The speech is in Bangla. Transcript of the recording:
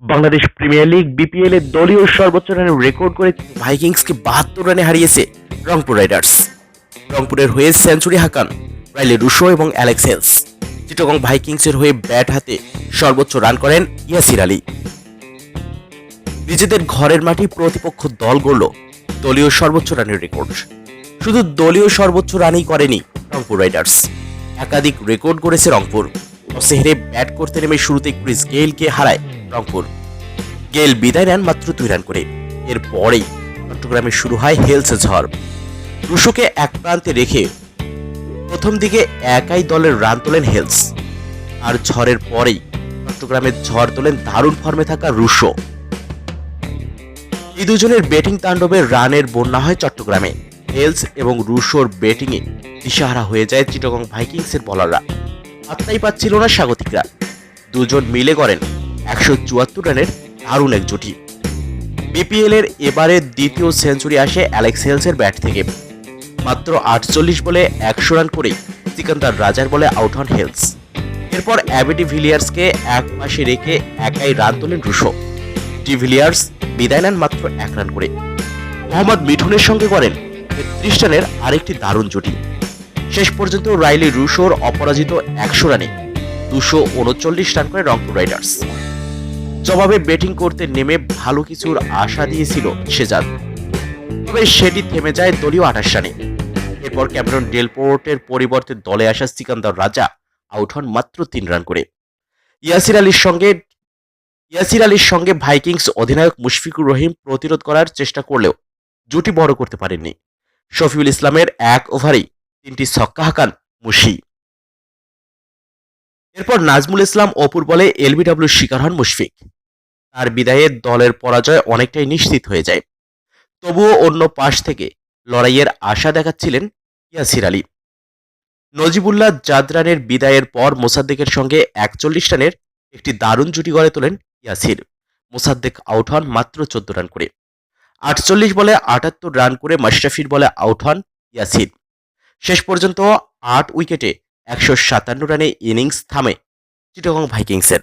বাংলাদেশ প্রিমিয়ার লিগ বিপিএল এর দলীয় সর্বোচ্চ রানের রেকর্ড করে ভাইকিংসকে 72 রানে হারিয়েছে রংপুর রাইডার্স। রংপুরের হয়ে সেঞ্চুরি হাঁকান রাইলে রুশো এবং অ্যালেক্স হেলস। চিটাগং ভাইকিংসের হয়ে ব্যাট হাতে সর্বোচ্চ রান করেন ইয়াসির আলী। নিজেদের ঘরের মাটি প্রতিপক্ষ দল গড়ল দলীয় সর্বোচ্চ রানের রেকর্ড। শুধু দলীয় সর্বোচ্চ রানই করেনি রংপুর রাইডার্স, একাধিক রেকর্ড গড়েছে রংপুর। টসে হেরে ব্যাট করতে নেমে শুরুতে ক্রিস গেইলকে হারায় রংপুর। গেইল বিদায় নেন মাত্র 2 রান করে। এরপরেই চট্টগ্রামে শুরু হয় হেলসের ঝড়। রুশোকে এক প্রান্তে রেখে প্রথম দিকে একাই দলের রান তোলেন হেলস, আর ঝড়ের পরেই চট্টগ্রামের ঝড় তোলেন দারুণ ফর্মে থাকা রুশো। এই দুজনের ব্যাটিং তাণ্ডবে রানের বন্যা হয় চট্টগ্রামে। হেলস এবং রুশোর ব্যাটিংয়ে দিশাহারা হয়ে যায় চিটাগং ভাইকিংসের বোলাররা। পাত্তাই পাচ্ছিল না স্বাগতিকরা। দুজন মিলে করেন 174 রানের দারুণ এক জুটি। বিপিএল এর এবারের দ্বিতীয় সেঞ্চুরি আসে অ্যালেক্স হেলসের ব্যাট থেকে। মাত্র 48 বলে 100 রান করেই সিকান্দার রাজার বলে আউট হন হেলস। এরপর অ্যাবি ডিভিলিয়ার্সকে এক পাশে রেখে একাই রান তোলেন রুশো। ডিভিলিয়ার্স বিদায় নেন মাত্র 1 রান করে। মোহাম্মদ মিঠুনের সঙ্গে করেন 33 রানের আরেকটি দারুণ জুটি। শেষ পর্যন্ত রাইলি রুশোর অপরাজিত 100 রানে 239 রান করে রংপুর রাইডার্স। জবাবে ব্যাটিং করতে নেমে ভালো কিছুর আশা দিয়েছিল শেজাদ, তবে সেটি থেমে যায় দলীয় 28 রানে। এরপর ক্যামেরন ডেলপোর্টের পরিবর্তে দলে আসা সিকান্দার রাজা আউট হন মাত্র 3 রান করে। ইয়াসির আলীর সঙ্গে ভাইকিংস অধিনায়ক মুশফিকুর রহিম প্রতিরোধ করার চেষ্টা করলেও জুটি বড় করতে পারেননি। শফিউল ইসলামের 1 ওভারেই 3টি ছক্কা হাঁকান মুশি। এরপর নাজমুল ইসলাম অপুর বলে এলবিডব্লিউর শিকার হন মুশফিক। তার বিদায়ে দলের পরাজয় অনেকটাই নিশ্চিত হয়ে যায়। তবুও অন্য পাশ থেকে লড়াইয়ের আশা দেখাচ্ছিলেন ইয়াসির আলী। নজিবুল্লাহ জাদরানের বিদায়ের পর মোসাদ্দেকের সঙ্গে 41 রানের একটি দারুণ জুটি গড়ে তোলেন ইয়াসির। মোসাদ্দেক আউট হন মাত্র 14 রান করে। 48 বলে 78 রান করে মাশরাফির বলে আউট হন ইয়াসির। শেষ পর্যন্ত 8 উইকেটে 157 রানে ইনিংস থামে চিটাগং ভাইকিংসের।